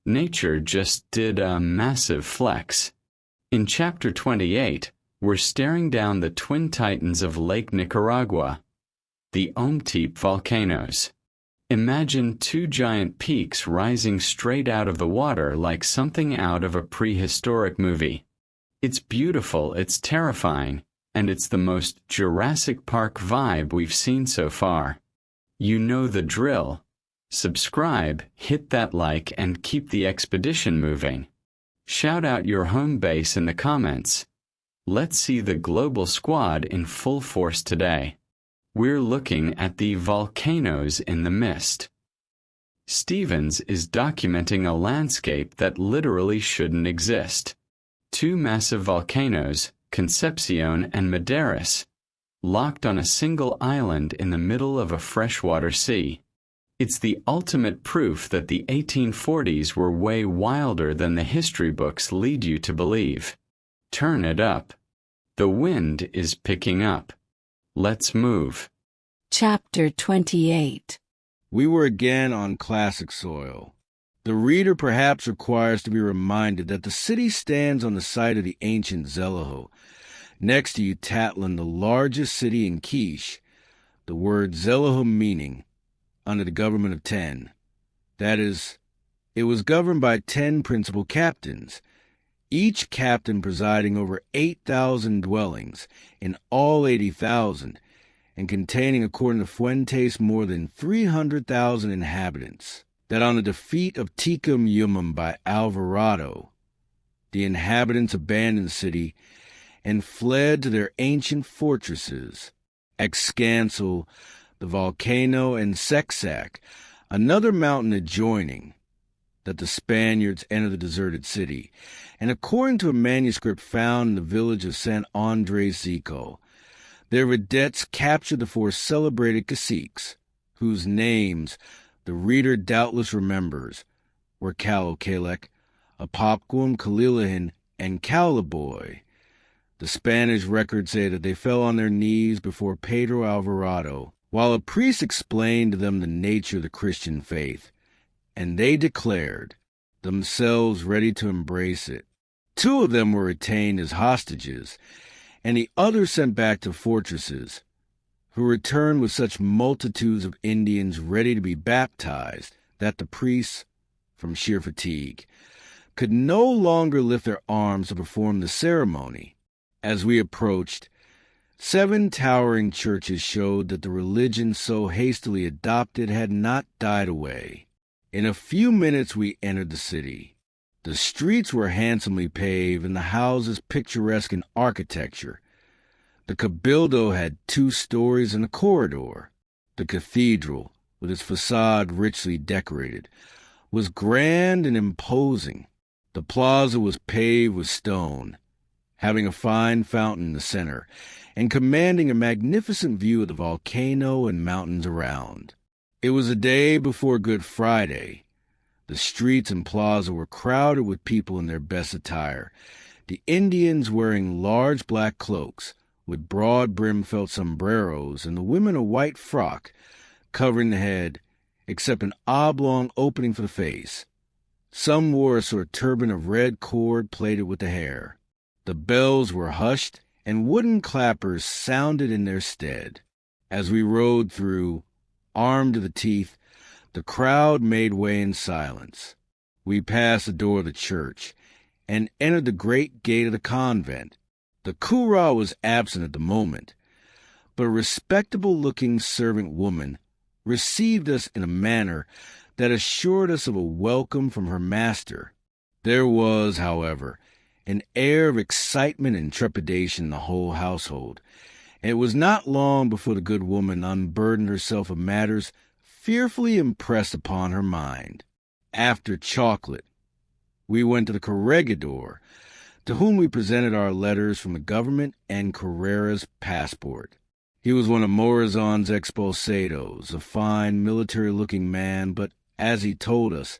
Nature just did a massive flex. In Chapter 28, we're staring down the twin titans of Lake Nicaragua, the Ometepe volcanoes. Imagine two giant peaks rising straight out of the water like something out of a prehistoric movie. It's beautiful, it's terrifying, and it's the most Jurassic Park vibe we've seen so far. You know the drill. Subscribe, hit that like, and keep the expedition moving. Shout out your home base in the comments. Let's see the global squad in full force today. We're looking at the volcanoes in the mist. Stevens is documenting a landscape that literally shouldn't exist. Two massive volcanoes, Concepcion and Madeiras, locked on a single island in the middle of a freshwater sea. It's the ultimate proof that the 1840s were way wilder than the history books lead you to believe. Turn it up. The wind is picking up. Let's move. Chapter 28. We were again on classic soil. The reader perhaps requires to be reminded that the city stands on the site of the ancient Xelahuh, next to Utatlan, the largest city in Quiche, the word Xelahuh meaning, under the government of 10. That is, it was governed by 10 principal captains, each captain presiding over 8,000 dwellings in all 80,000, and containing, according to Fuentes, more than 300,000 inhabitants. That on the defeat of Ticum Yumum by Alvarado, the inhabitants abandoned the city and fled to their ancient fortresses, Excansel, the volcano, and Sexac, another mountain adjoining, that the Spaniards entered the deserted city, and according to a manuscript found in the village of San Andres Zico, their vedettes captured the 4 celebrated caciques, whose names the reader doubtless remembers were Calocalec, Apopquum, Calilahin, and Caliboy. The Spanish records say that they fell on their knees before Pedro Alvarado, while a priest explained to them the nature of the Christian faith, and they declared themselves ready to embrace it. 2 of them were retained as hostages, and the others sent back to fortresses, who returned with such multitudes of Indians ready to be baptized that the priests, from sheer fatigue, could no longer lift their arms to perform the ceremony. As we approached, 7 towering churches showed that the religion so hastily adopted had not died away. In a few minutes we entered the city. The streets were handsomely paved and the houses picturesque in architecture. The cabildo had 2 stories and a corridor. The cathedral, with its facade richly decorated, was grand and imposing. The plaza was paved with stone, having a fine fountain in the center, and commanding a magnificent view of the volcano and mountains around. It was a day before Good Friday. The streets and plaza were crowded with people in their best attire, the Indians wearing large black cloaks with broad-brimmed felt sombreros, and the women a white frock covering the head, except an oblong opening for the face. Some wore a sort of turban of red cord plaited with the hair. The bells were hushed, and wooden clappers sounded in their stead. As we rode through, armed to the teeth, the crowd made way in silence. We passed the door of the church and entered the great gate of the convent. The cura was absent at the moment, but a respectable-looking servant woman received us in a manner that assured us of a welcome from her master. There was, however, an air of excitement and trepidation in the whole household, and it was not long before the good woman unburdened herself of matters fearfully impressed upon her mind. After chocolate, we went to the corregidor, to whom we presented our letters from the government and Carrera's passport. He was one of Morazan's expulsados, a fine, military-looking man, but, as he told us,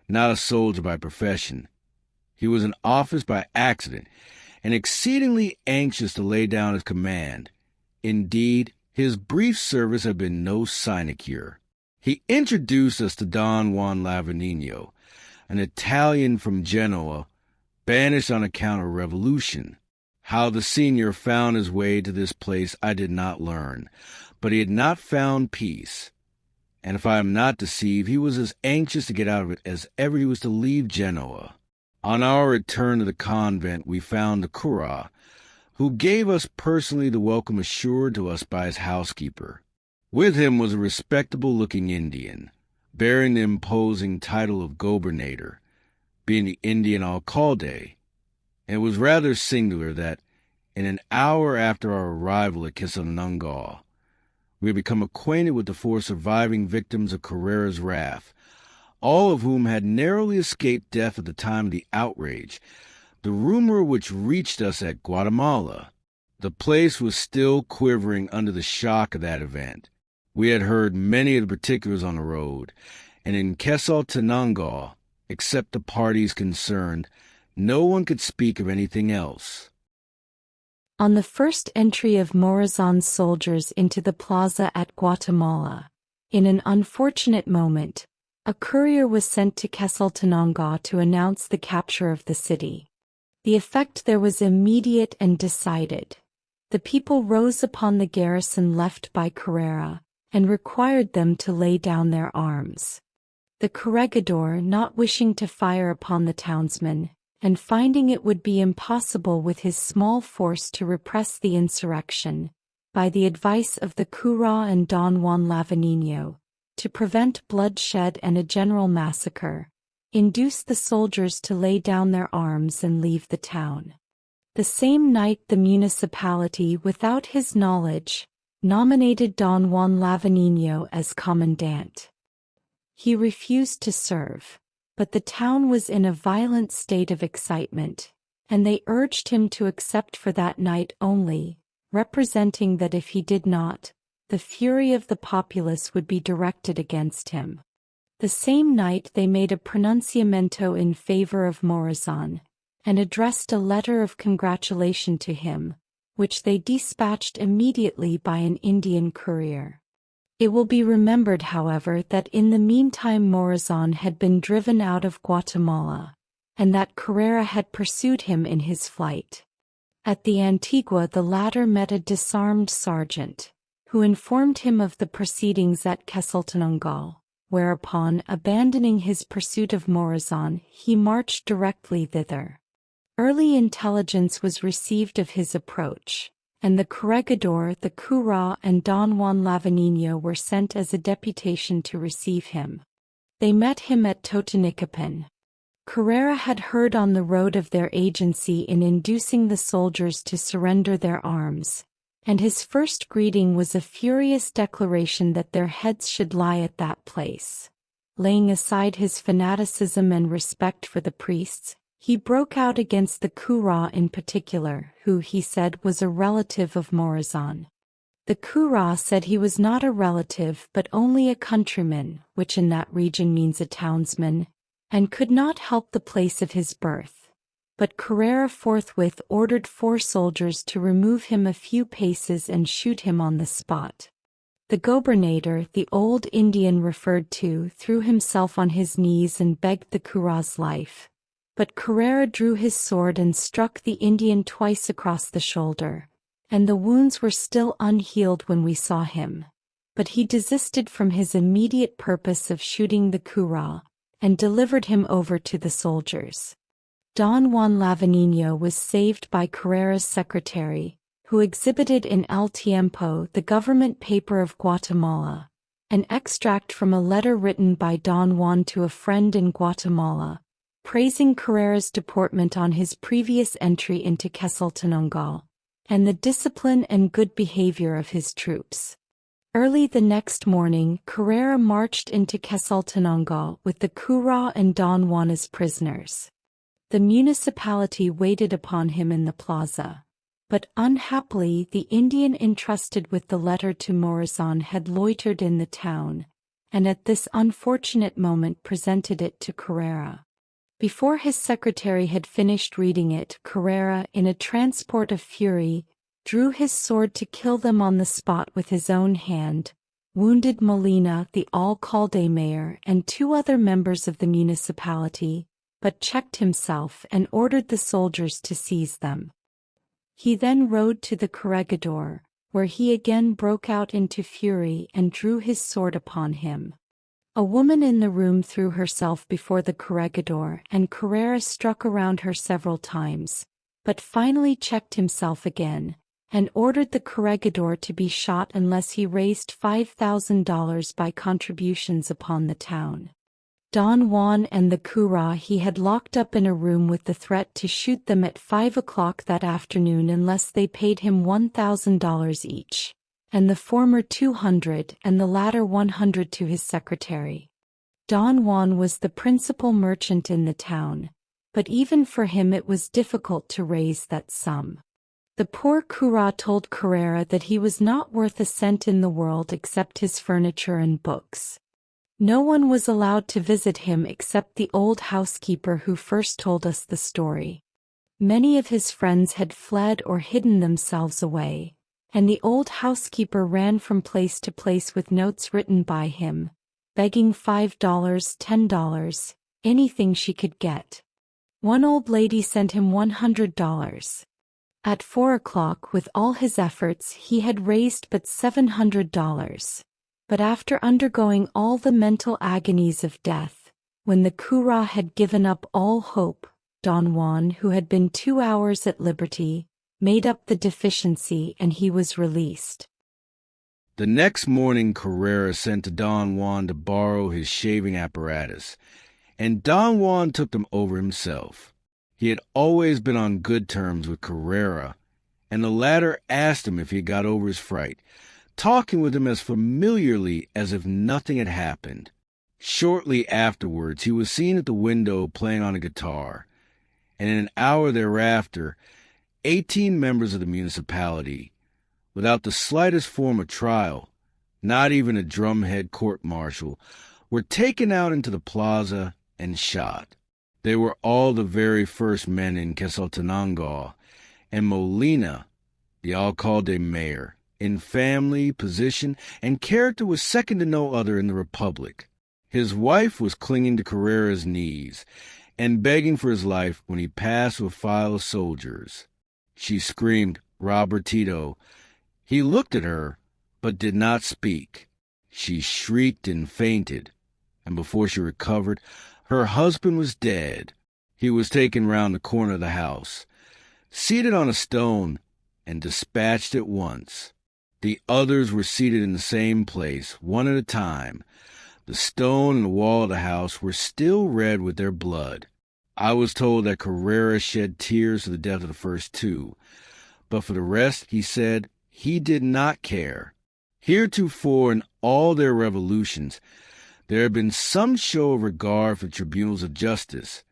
not a soldier by profession. He was in office by accident, and exceedingly anxious to lay down his command. Indeed, his brief service had been no sinecure. He introduced us to Don Juan Lavanigno, an Italian from Genoa, banished on account of revolution. How the senior found his way to this place I did not learn, but he had not found peace. And if I am not deceived, he was as anxious to get out of it as ever he was to leave Genoa. On our return to the convent, we found the cura, who gave us personally the welcome assured to us by his housekeeper. With him was a respectable-looking Indian, bearing the imposing title of gobernator, being the Indian alcalde. And it was rather singular that, in an hour after our arrival at Quezaltenango, we had become acquainted with the four surviving victims of Carrera's wrath, all of whom had narrowly escaped death at the time of the outrage, the rumor which reached us at Guatemala. The place was still quivering under the shock of that event. We had heard many of the particulars on the road, and in Quezaltenango, except the parties concerned, no one could speak of anything else. On the first entry of Morazan's soldiers into the plaza at Guatemala, in an unfortunate moment, a courier was sent to Quezaltenango to announce the capture of the city. The effect there was immediate and decided. The people rose upon the garrison left by Carrera, and required them to lay down their arms. The corregidor, not wishing to fire upon the townsmen, and finding it would be impossible with his small force to repress the insurrection, by the advice of the cura and Don Juan Lavanigno, to prevent bloodshed and a general massacre, induced the soldiers to lay down their arms and leave the town. The same night the municipality, without his knowledge, nominated Don Juan Lavanigno as commandant. He refused to serve, but the town was in a violent state of excitement, and they urged him to accept for that night only, representing that if he did not, the fury of the populace would be directed against him. The same night they made a pronunciamento in favor of Morazan, and addressed a letter of congratulation to him, which they dispatched immediately by an Indian courier. It will be remembered, however, that in the meantime Morazan had been driven out of Guatemala, and that Carrera had pursued him in his flight. At the Antigua the latter met a disarmed sergeant, who informed him of the proceedings at Quezaltenango, whereupon, abandoning his pursuit of Morazan, he marched directly thither. Early intelligence was received of his approach, and the corregidor, the cura, and Don Juan Lavanigno were sent as a deputation to receive him. They met him at Totonicapan. Carrera had heard on the road of their agency in inducing the soldiers to surrender their arms, and his first greeting was a furious declaration that their heads should lie at that place. Laying aside his fanaticism and respect for the priests, he broke out against the cura in particular, who, he said, was a relative of Morazan. The cura said he was not a relative but only a countryman, which in that region means a townsman, and could not help the place of his birth. But Carrera forthwith ordered 4 soldiers to remove him a few paces and shoot him on the spot. The gobernator, the old Indian referred to, threw himself on his knees and begged the cura's life. But Carrera drew his sword and struck the Indian twice across the shoulder, and the wounds were still unhealed when we saw him. But he desisted from his immediate purpose of shooting the cura, and delivered him over to the soldiers. Don Juan Lavanigno was saved by Carrera's secretary, who exhibited in El Tiempo, the government paper of Guatemala, an extract from a letter written by Don Juan to a friend in Guatemala, praising Carrera's deportment on his previous entry into Quezaltenango, and the discipline and good behavior of his troops. Early the next morning, Carrera marched into Quezaltenango with the cura and Don Juan as prisoners. The municipality waited upon him in the plaza, but unhappily the Indian entrusted with the letter to Morazan had loitered in the town, and at this unfortunate moment presented it to Carrera. Before his secretary had finished reading it, Carrera, in a transport of fury, drew his sword to kill them on the spot with his own hand, wounded Molina, the alcalde mayor, and 2 other members of the municipality, but checked himself and ordered the soldiers to seize them. He then rode to the corregidor, where he again broke out into fury and drew his sword upon him. A woman in the room threw herself before the corregidor, and Carrera struck around her several times, but finally checked himself again, and ordered the corregidor to be shot unless he raised $5,000 by contributions upon the town. Don Juan and the cura he had locked up in a room with the threat to shoot them at 5 o'clock that afternoon unless they paid him $1,000 each, and the former 200 and the latter 100 to his secretary. Don Juan was the principal merchant in the town, but even for him it was difficult to raise that sum. The poor cura told Carrera that he was not worth a cent in the world except his furniture and books. No one was allowed to visit him except the old housekeeper who first told us the story. Many of his friends had fled or hidden themselves away, and the old housekeeper ran from place to place with notes written by him, begging $5, $10, anything she could get. One old lady sent him $100. At 4 o'clock, with all his efforts, he had raised but $700. But after undergoing all the mental agonies of death, when the cura had given up all hope, Don Juan, who had been 2 hours at liberty, made up the deficiency and he was released. The next morning Carrera sent to Don Juan to borrow his shaving apparatus, and Don Juan took them over himself. He had always been on good terms with Carrera, and the latter asked him if he got over his fright, talking with him as familiarly as if nothing had happened. Shortly afterwards, he was seen at the window playing on a guitar, and in an hour thereafter, 18 members of the municipality, without the slightest form of trial, not even a drumhead court-martial, were taken out into the plaza and shot. They were all the very first men in Quezaltenango, and Molina, the alcalde mayor, in family, position, and character was second to no other in the republic. His wife was clinging to Carrera's knees and begging for his life when he passed with a file of soldiers. She screamed, "Robertito." He looked at her, but did not speak. She shrieked and fainted, and before she recovered, her husband was dead. He was taken round the corner of the house, seated on a stone, and dispatched at once. The others were seated in the same place, one at a time. The stone and the wall of the house were still red with their blood. I was told that Carrera shed tears for the death of the first two, but for the rest, he said, he did not care. Heretofore, in all their revolutions, there had been some show of regard for tribunals of justice,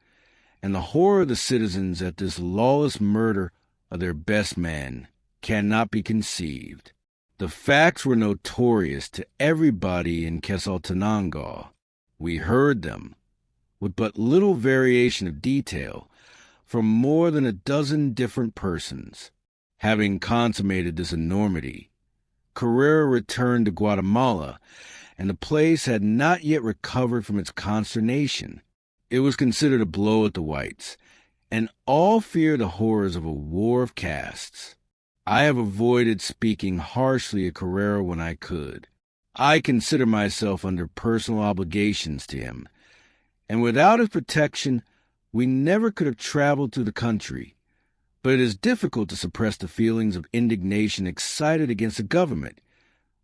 and the horror of the citizens at this lawless murder of their best man cannot be conceived. The facts were notorious to everybody in Quezaltenango. We heard them, with but little variation of detail, from more than a dozen different persons. Having consummated this enormity, Carrera returned to Guatemala, and the place had not yet recovered from its consternation. It was considered a blow at the whites, and all feared the horrors of a war of castes. I have avoided speaking harshly of Carrera when I could. I consider myself under personal obligations to him, and without his protection, we never could have traveled through the country. But it is difficult to suppress the feelings of indignation excited against the government,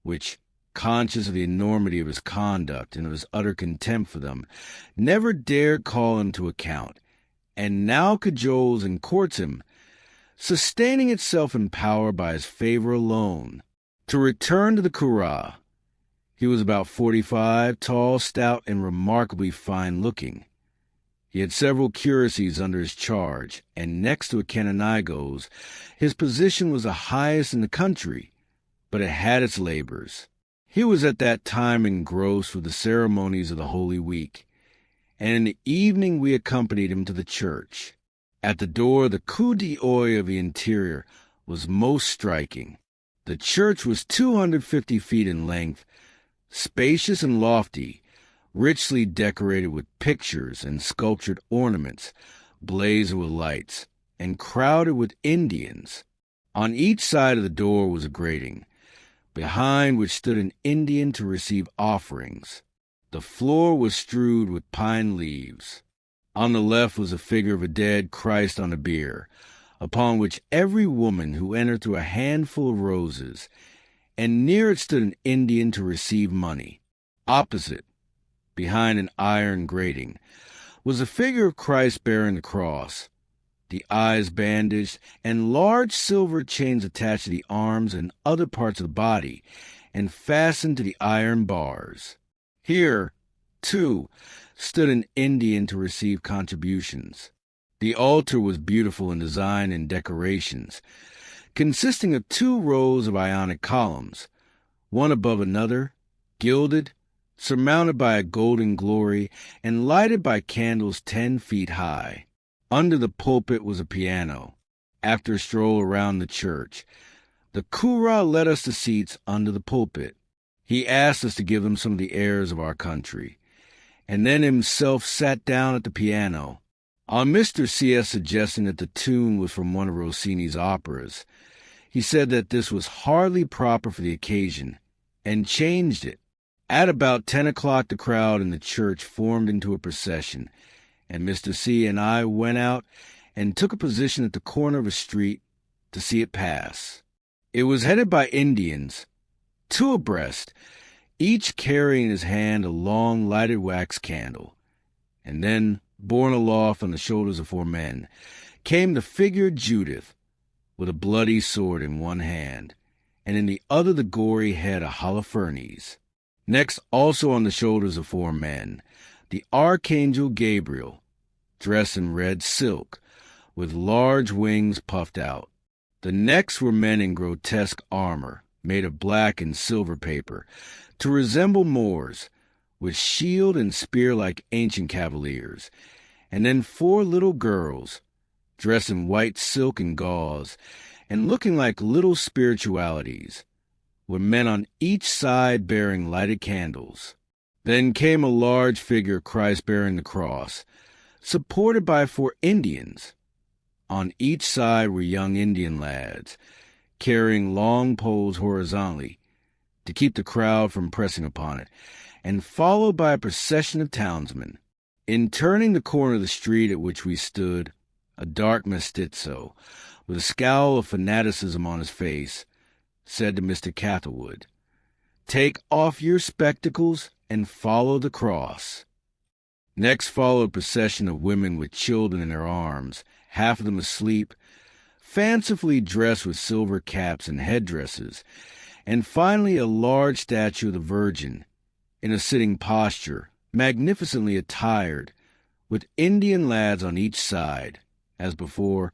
which, conscious of the enormity of his conduct and of his utter contempt for them, never dared call him to account, and now cajoles and courts him, sustaining itself in power by his favor alone. To return to the cura, he was about 45, tall, stout, and remarkably fine-looking. He had several curacies under his charge, and next to a canonigo's, his position was the highest in the country, but it had its labors. He was at that time engrossed with the ceremonies of the Holy Week, and in the evening we accompanied him to the church. At the door, the coup d'oeil of the interior was most striking. The church was 250 feet in length, spacious and lofty, richly decorated with pictures and sculptured ornaments, blazing with lights, and crowded with Indians. On each side of the door was a grating, behind which stood an Indian to receive offerings. The floor was strewed with pine leaves. On the left was a figure of a dead Christ on a bier, upon which every woman who entered threw a handful of roses, and near it stood an Indian to receive money. Opposite, behind an iron grating, was a figure of Christ bearing the cross, the eyes bandaged, and large silver chains attached to the arms and other parts of the body, and fastened to the iron bars. Here, too, stood an Indian to receive contributions. The altar was beautiful in design and decorations, consisting of 2 rows of Ionic columns, one above another, gilded, surmounted by a golden glory, and lighted by candles 10 feet high. Under the pulpit was a piano. After a stroll around the church, the cura led us to seats under the pulpit. He asked us to give him some of the airs of our country, and then himself sat down at the piano. On Mr. C.S. suggesting that the tune was from one of Rossini's operas, he said that this was hardly proper for the occasion, and changed it. At about 10 o'clock the crowd in the church formed into a procession, and Mr. C. and I went out and took a position at the corner of a street to see it pass. It was headed by Indians, 2 abreast, each carrying in his hand a long lighted wax candle, and then, borne aloft on the shoulders of 4 men, came the figure Judith, with a bloody sword in one hand, and in the other the gory head of Holofernes. Next, also on the shoulders of 4 men, the Archangel Gabriel, dressed in red silk, with large wings puffed out. The next were men in grotesque armor, made of black and silver paper, to resemble Moors, with shield and spear like ancient cavaliers, and then 4 little girls, dressed in white silk and gauze, and looking like little spiritualities, with men on each side bearing lighted candles. Then came a large figure of Christ bearing the cross, supported by 4 Indians. On each side were young Indian lads, carrying long poles horizontally to keep the crowd from pressing upon it, and followed by a procession of townsmen. In turning the corner of the street at which we stood, a dark mestizo, with a scowl of fanaticism on his face, said to Mr. Catherwood, "Take off your spectacles and follow the cross." Next followed a procession of women with children in their arms, half of them asleep, fancifully dressed with silver caps and headdresses, and finally a large statue of the Virgin, in a sitting posture, magnificently attired, with Indian lads on each side, as before,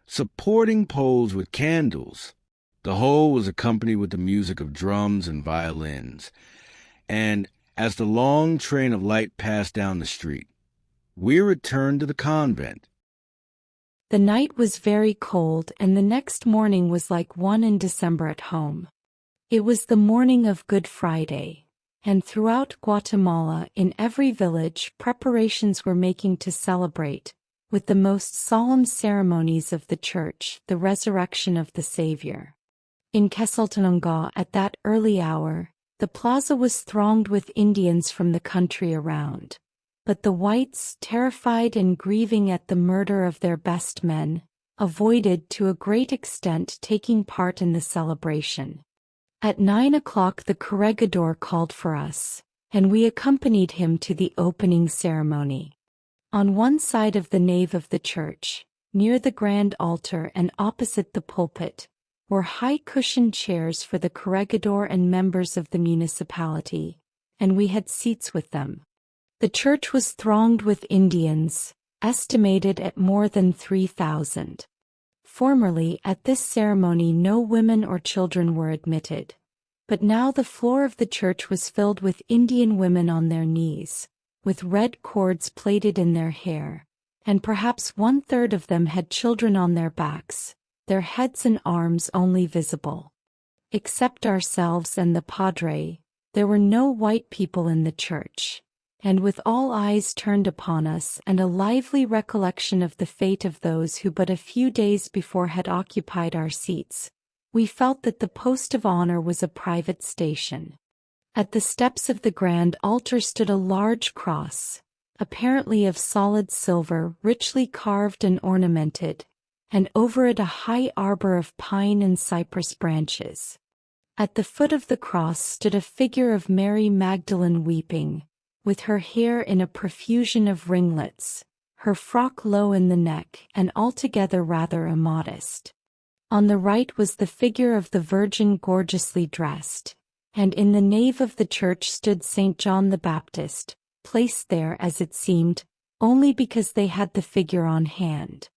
supporting poles with candles. The whole was accompanied with the music of drums and violins, and as the long train of light passed down the street, we returned to the convent. The night was very cold, and the next morning was like one in December at home. It was the morning of Good Friday, and throughout Guatemala, in every village, preparations were making to celebrate, with the most solemn ceremonies of the Church, the resurrection of the Savior. In Quezaltenango at that early hour, the plaza was thronged with Indians from the country around. But the whites, terrified and grieving at the murder of their best men, avoided to a great extent taking part in the celebration. At 9 o'clock the corregidor called for us, and we accompanied him to the opening ceremony. On one side of the nave of the church, near the grand altar and opposite the pulpit, were high cushioned chairs for the corregidor and members of the municipality, and we had seats with them. The church was thronged with Indians, estimated at more than 3,000. Formerly, at this ceremony no women or children were admitted, but now the floor of the church was filled with Indian women on their knees, with red cords plaited in their hair, and perhaps 1/3 of them had children on their backs, their heads and arms only visible. Except ourselves and the padre, there were no white people in the church, and with all eyes turned upon us and a lively recollection of the fate of those who but a few days before had occupied our seats, we felt that the post of honor was a private station. At the steps of the grand altar stood a large cross, apparently of solid silver, richly carved and ornamented, and over it a high arbor of pine and cypress branches. At the foot of the cross stood a figure of Mary Magdalene weeping, with her hair in a profusion of ringlets, her frock low in the neck and altogether rather immodest. On the right was the figure of the Virgin gorgeously dressed, and in the nave of the church stood St. John the Baptist, placed there, as it seemed, only because they had the figure on hand.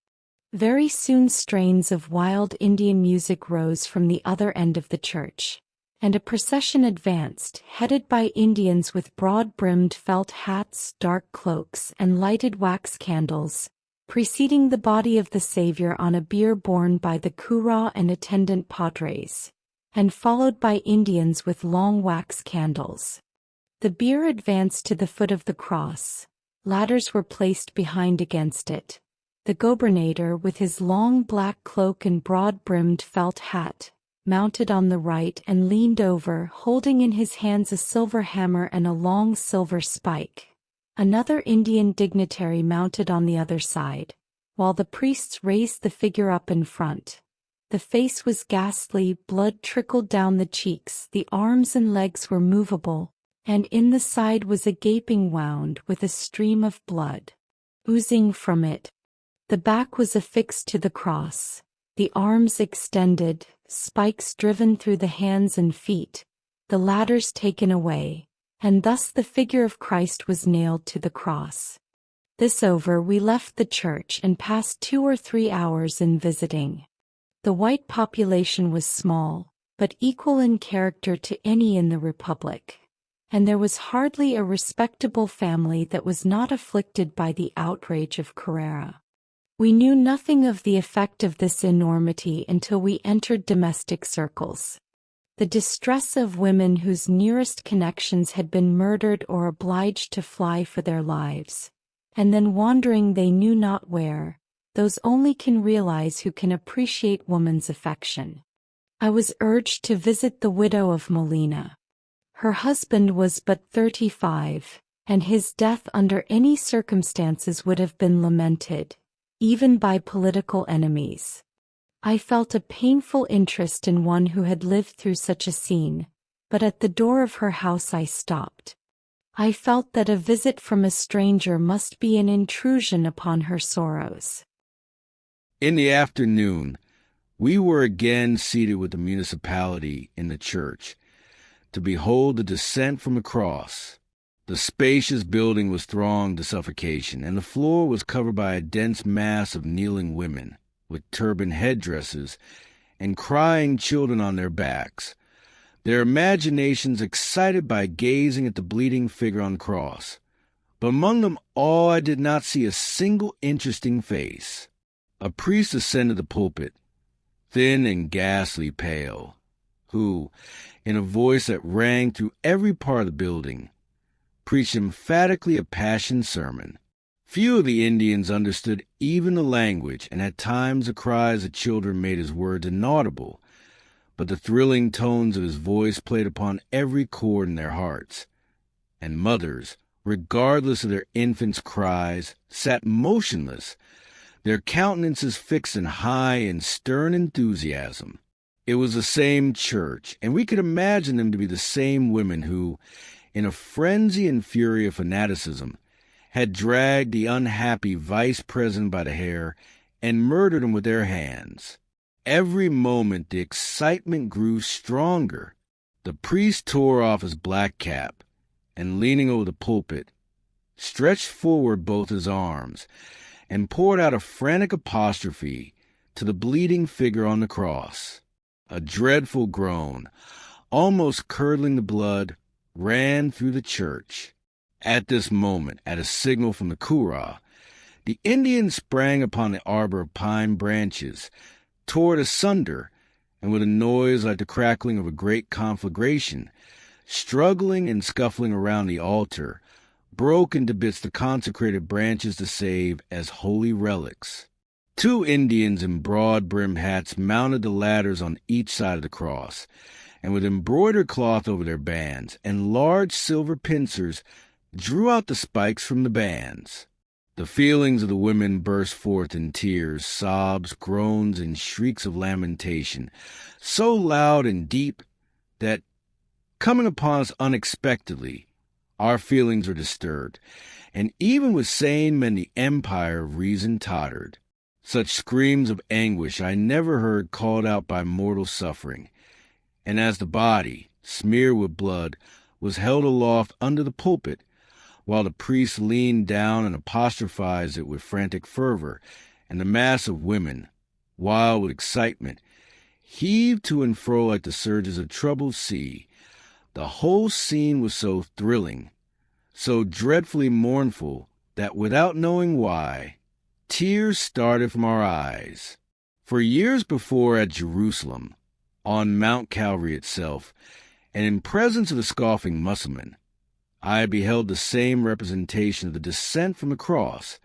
Very soon strains of wild Indian music rose from the other end of the church, and a procession advanced, headed by Indians with broad-brimmed felt hats, dark cloaks, and lighted wax candles, preceding the body of the Savior on a bier borne by the cura and attendant padres, and followed by Indians with long wax candles. The bier advanced to the foot of the cross. Ladders were placed behind against it. The gobernator, with his long black cloak and broad-brimmed felt hat, mounted on the right and leaned over, holding in his hands a silver hammer and a long silver spike. Another Indian dignitary mounted on the other side, while the priests raised the figure up in front. The face was ghastly, blood trickled down the cheeks, the arms and legs were movable, and in the side was a gaping wound with a stream of blood oozing from it. The back was affixed to the cross, the arms extended, spikes driven through the hands and feet, the ladders taken away, and thus the figure of Christ was nailed to the cross. This over, we left the church and passed 2 or 3 hours in visiting. The white population was small, but equal in character to any in the Republic, and there was hardly a respectable family that was not afflicted by the outrage of Carrera. We knew nothing of the effect of this enormity until we entered domestic circles. The distress of women whose nearest connections had been murdered or obliged to fly for their lives, and then wandering they knew not where, those only can realize who can appreciate woman's affection. I was urged to visit the widow of Molina. Her husband was but 35, and his death under any circumstances would have been lamented, even by political enemies. I felt a painful interest in one who had lived through such a scene, but at the door of her house I stopped. I felt that a visit from a stranger must be an intrusion upon her sorrows. In the afternoon, we were again seated with the municipality in the church to behold the descent from the cross. The spacious building was thronged to suffocation, and the floor was covered by a dense mass of kneeling women, with turban headdresses and crying children on their backs, their imaginations excited by gazing at the bleeding figure on the cross. But among them all I did not see a single interesting face. A priest ascended the pulpit, thin and ghastly pale, who, in a voice that rang through every part of the building, preached emphatically a passion sermon. Few of the Indians understood even the language, and at times the cries of children made his words inaudible, but the thrilling tones of his voice played upon every chord in their hearts. And mothers, regardless of their infants' cries, sat motionless, their countenances fixed in high and stern enthusiasm. It was the same church, and we could imagine them to be the same women who, in a frenzy and fury of fanaticism, had dragged the unhappy vice president by the hair and murdered him with their hands. Every moment the excitement grew stronger. The priest tore off his black cap, and leaning over the pulpit, stretched forward both his arms, and poured out a frantic apostrophe to the bleeding figure on the cross. A dreadful groan, almost curdling the blood, ran through the church. At this moment, at a signal from the cura, the Indians sprang upon the arbor of pine branches, tore it asunder, and with a noise like the crackling of a great conflagration, struggling and scuffling around the altar, broke into bits the consecrated branches to save as holy relics. 2 Indians in broad-brimmed hats mounted the ladders on each side of the cross, and with embroidered cloth over their bands and large silver pincers drew out the spikes from the bands. The feelings of the women burst forth in tears, sobs, groans, and shrieks of lamentation, so loud and deep that, coming upon us unexpectedly, our feelings were disturbed, and even with sane men the empire of reason tottered. Such screams of anguish I never heard called out by mortal suffering, and as the body, smeared with blood, was held aloft under the pulpit, while the priest leaned down and apostrophized it with frantic fervor, and the mass of women, wild with excitement, heaved to and fro like the surges of troubled sea. The whole scene was so thrilling, so dreadfully mournful, that without knowing why, tears started from our eyes. For years before at Jerusalem, on Mount Calvary itself, and in presence of the scoffing Mussulman, I beheld the same representation of the descent from the cross,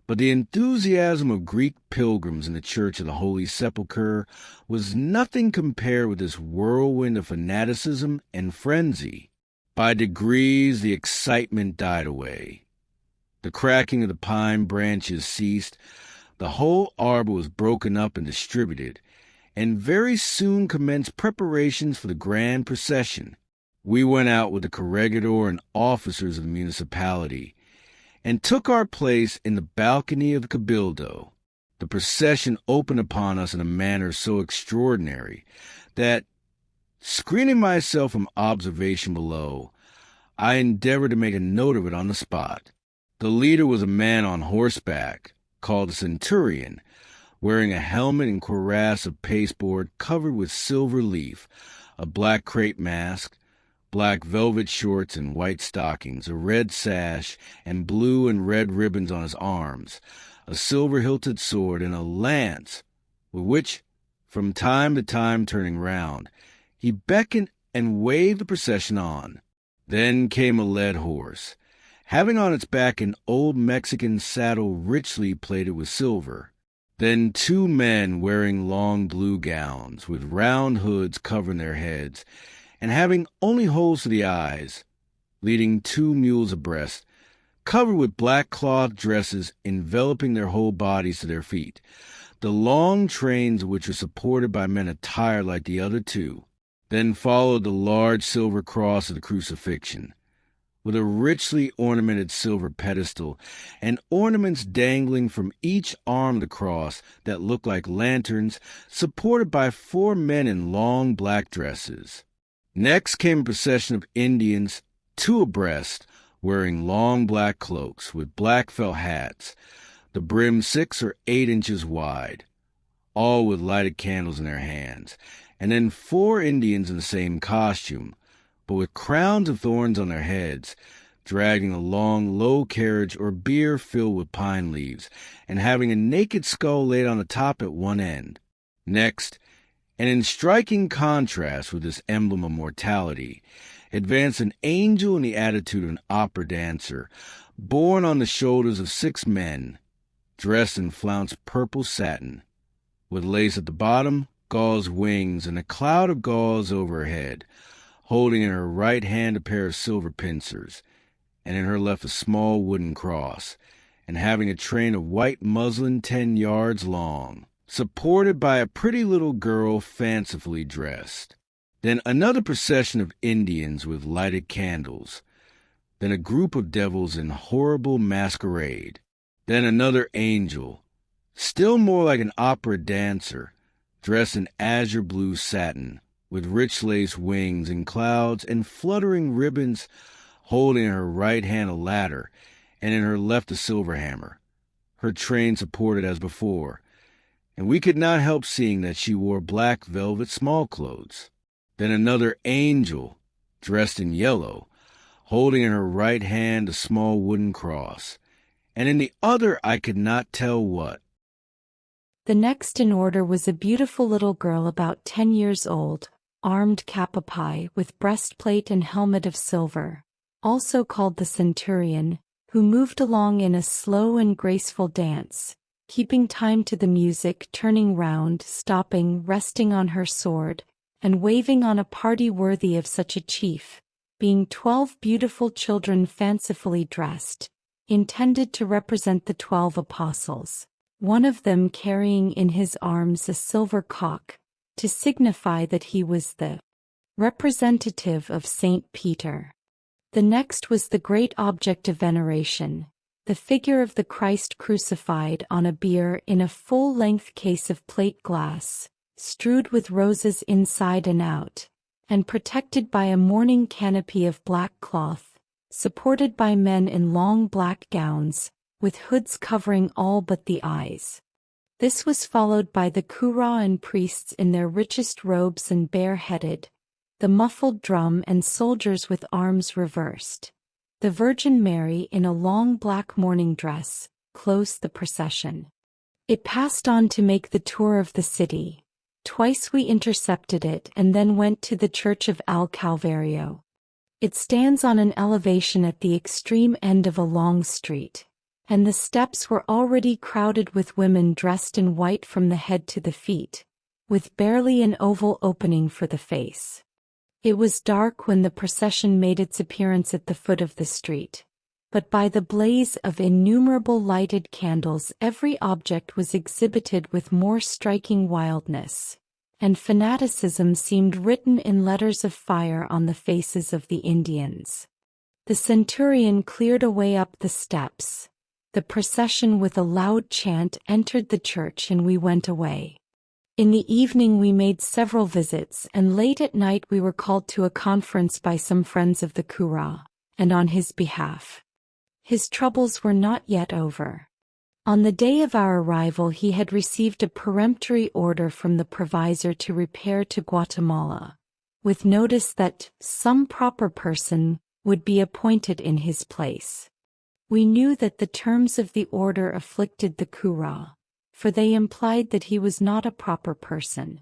but the enthusiasm of Greek pilgrims in the Church of the Holy Sepulchre was nothing compared with this whirlwind of fanaticism and frenzy. By degrees the excitement died away. The cracking of the pine branches ceased, the whole arbor was broken up and distributed, and very soon commenced preparations for the Grand Procession. We went out with the corregidor and officers of the municipality, and took our place in the balcony of the cabildo. The procession opened upon us in a manner so extraordinary that, screening myself from observation below, I endeavored to make a note of it on the spot. The leader was a man on horseback, called a centurion, wearing a helmet and cuirass of pasteboard covered with silver leaf, a black crape mask, black velvet shorts and white stockings, a red sash, and blue and red ribbons on his arms, a silver-hilted sword, and a lance, with which, from time to time turning round, he beckoned and waved the procession on. Then came a led horse, having on its back an old Mexican saddle richly plated with silver. Then 2 men wearing long blue gowns, with round hoods covering their heads, and having only holes to the eyes, leading 2 mules abreast, covered with black cloth dresses enveloping their whole bodies to their feet, the long trains of which were supported by men attired like the other 2. Then followed the large silver cross of the crucifixion, with a richly ornamented silver pedestal, and ornaments dangling from each arm of the cross that looked like lanterns, supported by 4 men in long black dresses. Next came a procession of Indians, 2 abreast, wearing long black cloaks with black felt hats, the brim 6 or 8 inches wide, all with lighted candles in their hands, and then 4 Indians in the same costume, but with crowns of thorns on their heads, dragging a long, low carriage or bier filled with pine leaves, and having a naked skull laid on the top at one end. Next, and in striking contrast with this emblem of mortality, advanced an angel in the attitude of an opera dancer, borne on the shoulders of 6 men, dressed in flounced purple satin, with lace at the bottom, gauze wings, and a cloud of gauze over her head, holding in her right hand a pair of silver pincers, and in her left a small wooden cross, and having a train of white muslin 10 yards long, supported by a pretty little girl fancifully dressed. Then another procession of Indians with lighted candles. Then a group of devils in horrible masquerade. Then another angel, still more like an opera dancer, dressed in azure blue satin, with rich lace wings and clouds and fluttering ribbons, holding in her right hand a ladder, and in her left a silver hammer, her train supported as before, and we could not help seeing that she wore black velvet smallclothes. Then another angel, dressed in yellow, holding in her right hand a small wooden cross, and in the other I could not tell what. The next in order was a beautiful little girl about 10 years old, armed cap a pie with breastplate and helmet of silver. also called the centurion, who moved along in a slow and graceful dance, keeping time to the music, turning round, stopping, resting on her sword, and waving on a party worthy of such a chief, being 12 beautiful children fancifully dressed, intended to represent the 12 apostles, one of them carrying in his arms a silver cock, to signify that he was the representative of Saint Peter. The next was the great object of veneration, the figure of the Christ crucified on a bier in a full-length case of plate glass, strewed with roses inside and out, and protected by a mourning canopy of black cloth, supported by men in long black gowns, with hoods covering all but the eyes. This was followed by the cura and priests in their richest robes and bare-headed, the muffled drum and soldiers with arms reversed. The Virgin Mary in a long black mourning dress closed the procession. It passed on to make the tour of the city. Twice we intercepted it and then went to the Church of Al Calvario. It stands on an elevation at the extreme end of a long street, and the steps were already crowded with women dressed in white from the head to the feet, with barely an oval opening for the face. It was dark when the procession made its appearance at the foot of the street, but by the blaze of innumerable lighted candles every object was exhibited with more striking wildness, and fanaticism seemed written in letters of fire on the faces of the Indians. The centurion cleared a way up the steps. The procession with a loud chant entered the church and we went away. In the evening we made several visits, and late at night we were called to a conference by some friends of the cura, and on his behalf. His troubles were not yet over. On the day of our arrival he had received a peremptory order from the provisor to repair to Guatemala, with notice that some proper person would be appointed in his place. We knew that the terms of the order afflicted the cura, for they implied that he was not a proper person.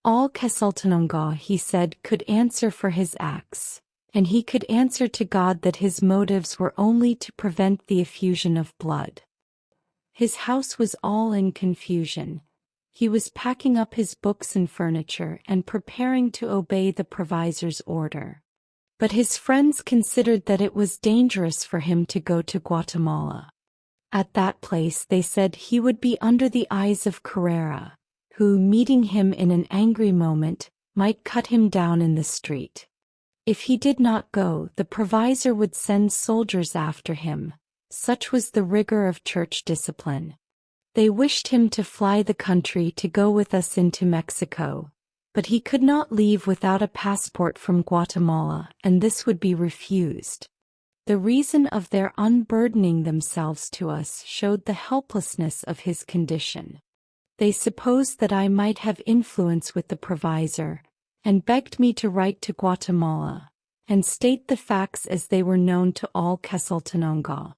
All Quezaltenango, he said, could answer for his acts, and he could answer to God that his motives were only to prevent the effusion of blood. His house was all in confusion. He was packing up his books and furniture and preparing to obey the provisor's order. But his friends considered that it was dangerous for him to go to Guatemala. At that place they said he would be under the eyes of Carrera, who, meeting him in an angry moment, might cut him down in the street. If he did not go, the provisor would send soldiers after him. Such was the rigor of church discipline. They wished him to fly the country to go with us into Mexico, but he could not leave without a passport from Guatemala, and this would be refused. The reason of their unburdening themselves to us showed the helplessness of his condition. They supposed that I might have influence with the provisor, and begged me to write to Guatemala, and state the facts as they were known to all Quezaltenango.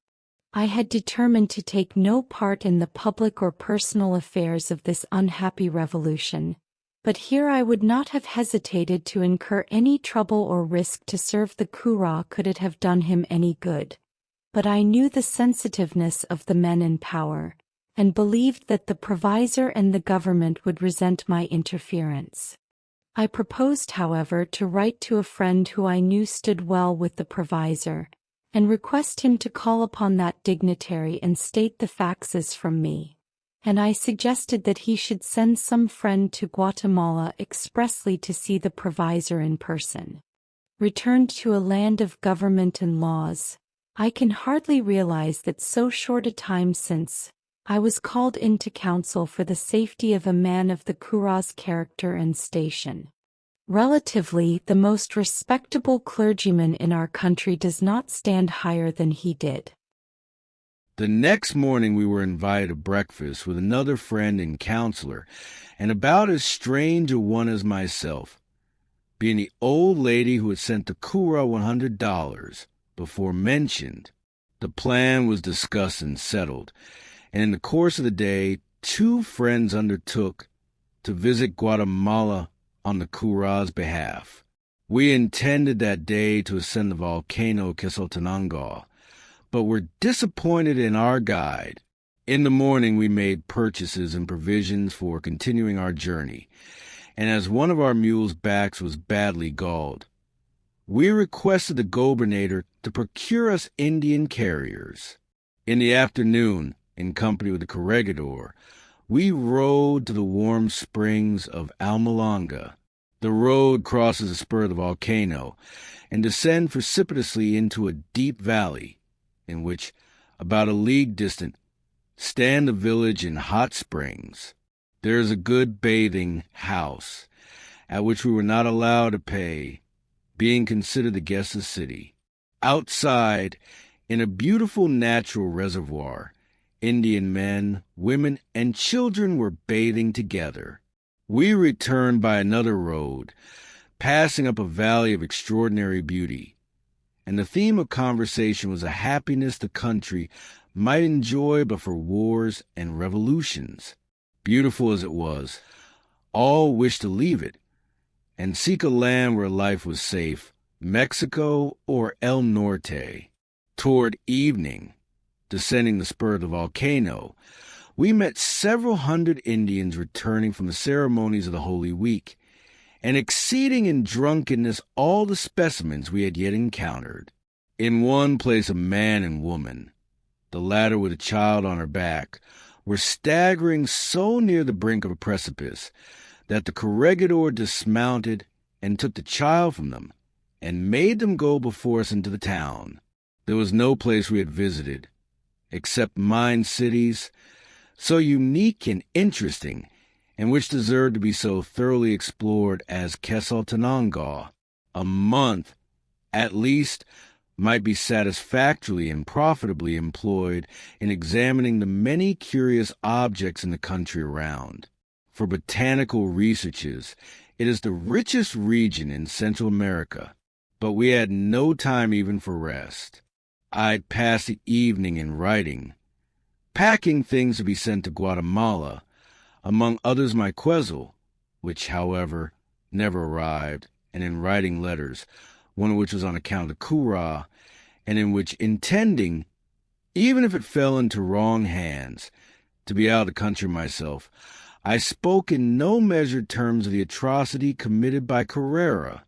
I had determined to take no part in the public or personal affairs of this unhappy revolution, but here I would not have hesitated to incur any trouble or risk to serve the cura could it have done him any good. But I knew the sensitiveness of the men in power, and believed that the provisor and the government would resent my interference. I proposed, however, to write to a friend who I knew stood well with the provisor, and request him to call upon that dignitary and state the facts as from me. And I suggested that he should send some friend to Guatemala expressly to see the provisor in person. Returned to a land of government and laws, I can hardly realize that so short a time since, I was called into counsel for the safety of a man of the cura's character and station. Relatively, the most respectable clergyman in our country does not stand higher than he did. The next morning we were invited to breakfast with another friend and counselor, and about as strange a one as myself, being the old lady who had sent the cura $100 before mentioned. The plan was discussed and settled, and in the course of the day, 2 friends undertook to visit Guatemala on the cura's behalf. We intended that day to ascend the volcano Quezaltenango, but were disappointed in our guide. In the morning we made purchases and provisions for continuing our journey, and as one of our mules' backs was badly galled, we requested the gobernator to procure us Indian carriers. In the afternoon, in company with the corregidor, we rode to the warm springs of Almolonga. The road crosses a spur of the volcano and descends precipitously into a deep valley, in which, about a league distant, stand the village and hot springs. There is a good bathing house, at which we were not allowed to pay, being considered the guests of the city. Outside, in a beautiful natural reservoir, Indian men, women, and children were bathing together. We returned by another road, passing up a valley of extraordinary beauty, and the theme of conversation was a happiness the country might enjoy but for wars and revolutions. Beautiful as it was, all wished to leave it, and seek a land where life was safe, Mexico or El Norte. Toward evening, descending the spur of the volcano, we met several hundred Indians returning from the ceremonies of the Holy Week, and exceeding in drunkenness all the specimens we had yet encountered. In one place a man and woman, the latter with a child on her back, were staggering so near the brink of a precipice that the corregidor dismounted and took the child from them, and made them go before us into the town. There was no place we had visited, except mine cities, so unique and interesting, and which deserved to be so thoroughly explored as Quezaltenango. A month, at least, might be satisfactorily and profitably employed in examining the many curious objects in the country around. For botanical researches, it is the richest region in Central America, but we had no time even for rest. I'd pass the evening in writing, packing things to be sent to Guatemala, among others my Quezal, which, however, never arrived, and in writing letters, one of which was on account of cura, and in which intending, even if it fell into wrong hands, to be out of the country myself, I spoke in no measured terms of the atrocity committed by Carrera,